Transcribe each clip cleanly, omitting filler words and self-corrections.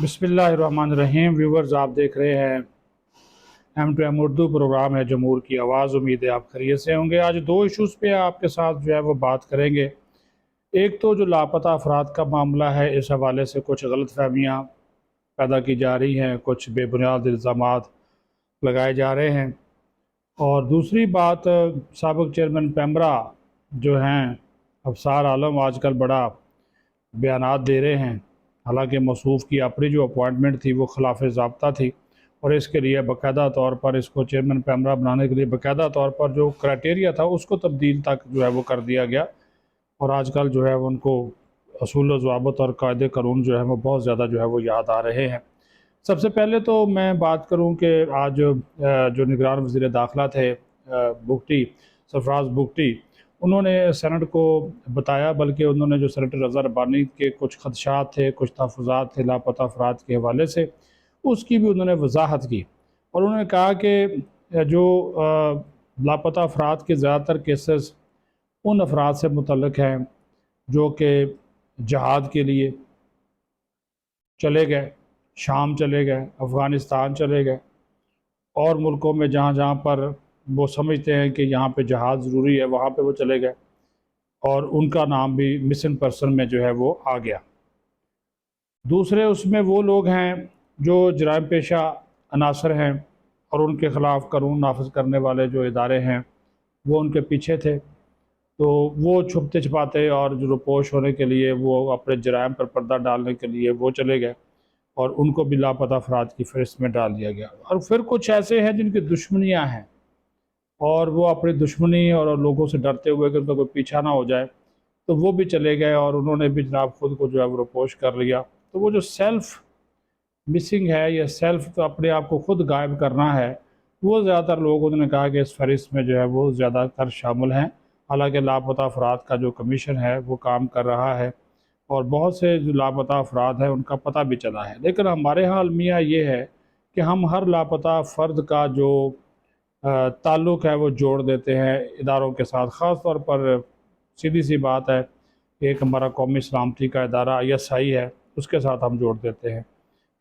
बिस्मिल्लाहिर्रहमानिर्रहीम। व्यूवर्स, आप देख रहे हैं M2M उर्दू प्रोग्राम है जमहूर की आवाज़। उम्मीद है आप खैरियत से होंगे। आज दो इश्यूज़ पे आपके साथ जो है वो बात करेंगे। एक तो जो लापता अफराद का मामला है, इस हवाले से कुछ गलत फहमियाँ पैदा की जा रही हैं, कुछ बेबुनियाद इल्ज़ामात लगाए जा रहे हैं। और दूसरी बात, साबिक़ चेयरमैन पेमरा जो हैं अफसार आलम, आजकल बड़ा बयानात दे रहे हैं। हालांकि मौसूफ़ की अपनी जो अपॉइंटमेंट थी वो खिलाफ ज़ाब्ता थी, और इसके लिए बाकायदा तौर पर इसको चेयरमैन पेमरा बनाने के लिए बाकायदा तौर पर जो क्राइटेरिया था उसको तब्दील तक जो है वो कर दिया गया। और आजकल जो है वो उनको असूल व ज़वाबित और कायदे कानून जो है वो बहुत ज़्यादा जो है वो याद आ रहे हैं। सबसे पहले तो मैं बात करूं कि आज जो निगरान वज़ीर दाखिला थे बुगटी, सरफराज बुगटी, उन्होंने सेनेट को बताया, बल्कि उन्होंने जो सेनेटर रज़ा रब्बानी के कुछ खदशात थे, कुछ तहफ़्फ़ुज़ात थे लापता अफराद के हवाले से, उसकी भी उन्होंने वजाहत की। और उन्होंने कहा कि जो लापता अफराद के ज़्यादातर केसेस उन अफराद से मुतल्लिक़ हैं जो कि जहाद के लिए चले गए, शाम चले गए, अफ़गानिस्तान चले गए, और मुल्कों में जहाँ जहाँ पर वो समझते हैं कि यहाँ पे जहाद ज़रूरी है वहाँ पे वो चले गए, और उनका नाम भी मिसिंग पर्सन में जो है वो आ गया। दूसरे उसमें वो लोग हैं जो जराइम पेशा अनासर हैं, और उनके ख़िलाफ़ कानून नाफिज करने वाले जो इदारे हैं वो उनके पीछे थे, तो वो छुपते छुपाते और जो रुपोश होने के लिए वो अपने जराइम पर पर्दा डालने के लिए वो चले गए, और उनको भी लापता अफराद की फ़हरिस्त में डाल दिया गया। और फिर कुछ ऐसे हैं जिनकी दुश्मनियाँ हैं, और वो अपनी दुश्मनी और लोगों से डरते हुए कि उनका कोई पीछा ना हो जाए, तो वो भी चले गए, और उन्होंने भी जनाब खुद को जो है वो रुपोश कर लिया। तो वो जो सेल्फ़ मिसिंग है, या सेल्फ़ तो अपने आप को खुद गायब करना है, वो ज़्यादातर लोग उन्होंने कहा कि इस फ़हरिस्त में जो है वो ज़्यादातर शामिल हैं। हालांकि लापता अफराद का जो कमीशन है वो काम कर रहा है, और बहुत से जो लापता अफराद हैं उनका पता भी चला है। लेकिन हमारे यहाँ अलमिया ये है कि हम हर लापता फ़र्द का जो ताल्लुक़ है वो जोड़ देते हैं इदारों के साथ। ख़ास तौर पर सीधी सी बात है कि एक हमारा कौमी सलामती का इदारा ISI है, उसके साथ हम जोड़ देते हैं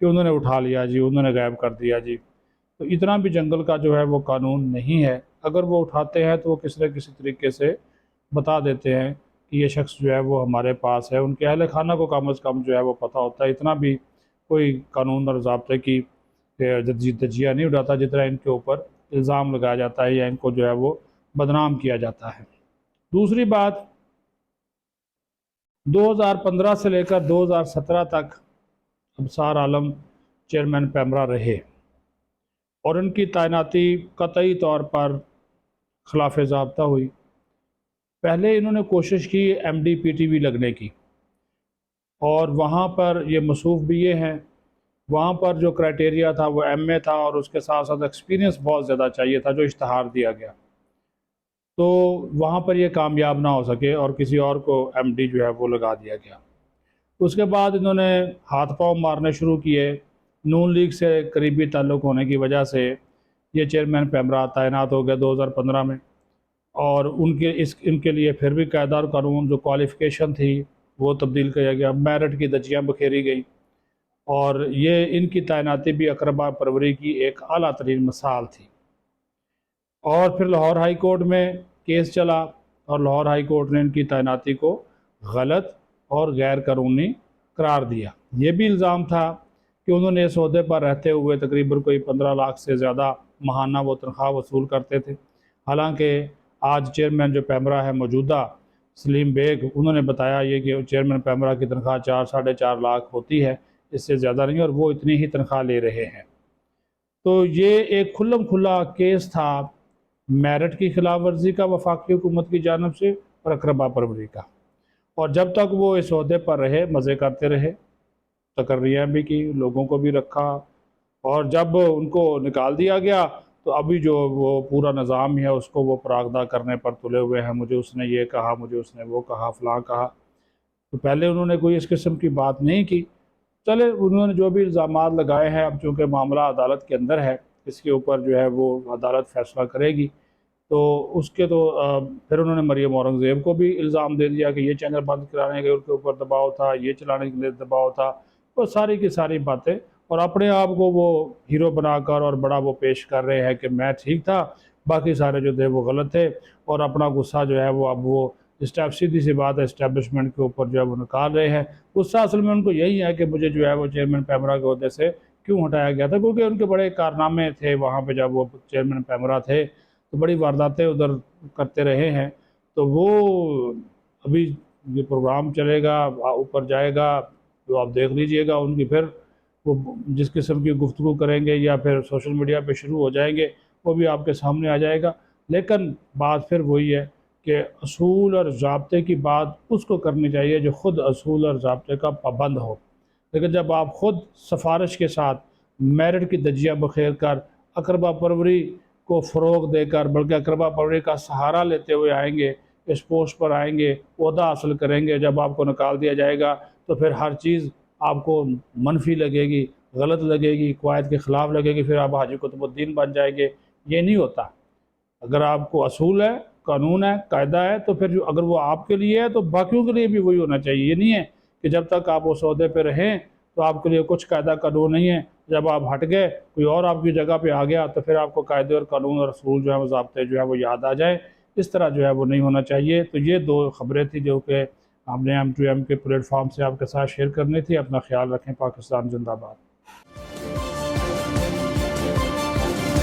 कि उन्होंने उठा लिया जी, उन्होंने गायब कर दिया जी। तो इतना भी जंगल का जो है वो कानून नहीं है। अगर वो उठाते हैं तो वो किसी न किसी तरीके से बता देते हैं कि ये शख्स जो है वो हमारे पास है। उनके अहल खाना को कम अज़ कम जो है वो पता होता है। इतना भी कोई कानून और ज़ाब्ते की तजिया नहीं उठाता जितना इनके ऊपर इल्ज़ाम लगाया जाता है, या इनको जो है वो बदनाम किया जाता है। दूसरी बात, 2015 से लेकर 2017 तक अफसार आलम चेयरमैन पेमरा रहे, और उनकी तैनाती कतई तौर पर खिलाफ ज़ाब्ता हुई। पहले इन्होंने कोशिश की MD-PTV लगने की, और वहाँ पर ये मसूफ़ भी ये हैं, वहाँ पर जो क्राइटेरिया था वो MA था, और उसके साथ साथ एक्सपीरियंस बहुत ज़्यादा चाहिए था जो इश्तहार दिया गया। तो वहाँ पर ये कामयाब ना हो सके, और किसी और को MD जो है वो लगा दिया गया। उसके बाद इन्होंने हाथ पांव मारने शुरू किए। नून लीग से करीबी ताल्लुक़ होने की वजह से ये चेयरमैन पेमरा तैनात हो गया 2015 में, और इनके लिए फिर भी कायदा और कानून जो क्वालिफ़िकेशन थी वो तब्दील किया गया, मेरिट की धज्जियाँ बखेरी गई, और ये इनकी तैनाती भी अकरबा परवरी की एक आला तरीन मिसाल थी। और फिर लाहौर हाई कोर्ट में केस चला, और लाहौर हाई कोर्ट ने इनकी तैनाती को गलत और गैर कानूनी करार दिया। ये भी इल्ज़ाम था कि उन्होंने इस ओहदे पर रहते हुए तकरीबन कोई 15 लाख से ज़्यादा माहाना वो तनख्वाह वसूल करते थे। हालांकि आज चेयरमैन जो पेमरा है मौजूदा सलीम बेग, उन्होंने बताया ये कि चेयरमैन पेमरा की तनख्वाह 4-4.5 लाख होती है, इससे ज़्यादा नहीं, और वो इतनी ही तनख्वाह ले रहे हैं। तो ये एक खुल्लम खुल्ला केस था मेरिट की खिलाफ वर्जी का वफाकी हुकूमत की जानब से, और अकरबा परवरी का। और जब तक वो इस ओहदे पर रहे मज़े करते रहे, तकर्रियाँ भी की, लोगों को भी रखा, और जब उनको निकाल दिया गया तो अभी जो वो पूरा निज़ाम है उसको वो परागदा करने पर तुले हुए हैं। मुझे उसने ये कहा, मुझे उसने वो कहा, फ़लाँ कहा। तो पहले उन्होंने कोई इस किस्म की बात नहीं की। चले, उन्होंने जो भी इल्ज़ामात लगाए हैं, अब चूँकि मामला अदालत के अंदर है, इसके ऊपर जो है वो अदालत फ़ैसला करेगी। तो उसके तो फिर उन्होंने मरियम औरंगज़ेब को भी इल्ज़ाम दे दिया कि ये चैनल बंद कराने के उनके ऊपर दबाव था, ये चलाने के लिए दबाव था, وہ ساری کی ساری باتیں، اور اپنے آپ کو وہ ہیرو بنا کر اور بڑا وہ پیش کر رہے ہیں کہ میں ٹھیک تھا، باقی سارے جو تھے وہ غلط تھے، اور اپنا غصہ جو ہے وہ اب وہ سیدھی سی بات ہے اسٹیبلشمنٹ کے اوپر جو ہے وہ نکال رہے ہیں۔ غصہ اصل میں ان کو یہی ہے کہ مجھے جو ہے وہ چیئرمین پیمرا کے عہدے سے کیوں ہٹایا گیا تھا، کیونکہ ان کے بڑے کارنامے تھے وہاں پہ جب وہ چیئرمین پیمرا تھے، تو بڑی وارداتیں ادھر کرتے رہے ہیں۔ تو وہ ابھی یہ پروگرام چلے گا، اوپر جائے گا، تو آپ دیکھ لیجئے گا ان کی پھر وہ جس قسم کی گفتگو کریں گے یا پھر سوشل میڈیا پہ شروع ہو جائیں گے، وہ بھی آپ کے سامنے آ جائے گا۔ لیکن بات پھر وہی ہے کہ اصول اور ضابطے کی بات اس کو کرنی چاہیے جو خود اصول اور ضابطے کا پابند ہو، لیکن جب آپ خود سفارش کے ساتھ میرٹ کی دجیہ بخیر کر اقربا پروری کو فروغ دے کر، بلکہ اقربا پروری کا سہارا لیتے ہوئے آئیں گے، اس پوسٹ پر آئیں گے، عہدہ حاصل کریں گے، جب آپ کو نکال دیا جائے گا تو پھر ہر چیز آپ کو منفی لگے گی، غلط لگے گی، قواعد کے خلاف لگے گی، پھر آپ حاجی قطب الدین بن جائیں گے۔ یہ نہیں ہوتا۔ اگر آپ کو اصول ہے، قانون ہے، قاعدہ ہے، تو پھر اگر وہ آپ کے لیے ہے تو باقیوں کے لیے بھی وہی ہونا چاہیے۔ یہ نہیں ہے کہ جب تک آپ اس عہدے پہ رہیں تو آپ کے لیے کچھ قاعدہ قانون نہیں ہے، جب آپ ہٹ گئے کوئی اور آپ کی جگہ پہ آ گیا تو پھر آپ کو قاعدے اور قانون اور اصول جو ہے وہ ضابطے جو ہے وہ یاد آ جائیں۔ اس طرح جو ہے وہ نہیں ہونا چاہیے۔ تو یہ دو خبریں تھیں جو کہ ہم نے M2M کے پلیٹ فارم سے آپ کے ساتھ شیئر کرنی تھی۔ اپنا خیال رکھیں۔ پاکستان زندہ باد۔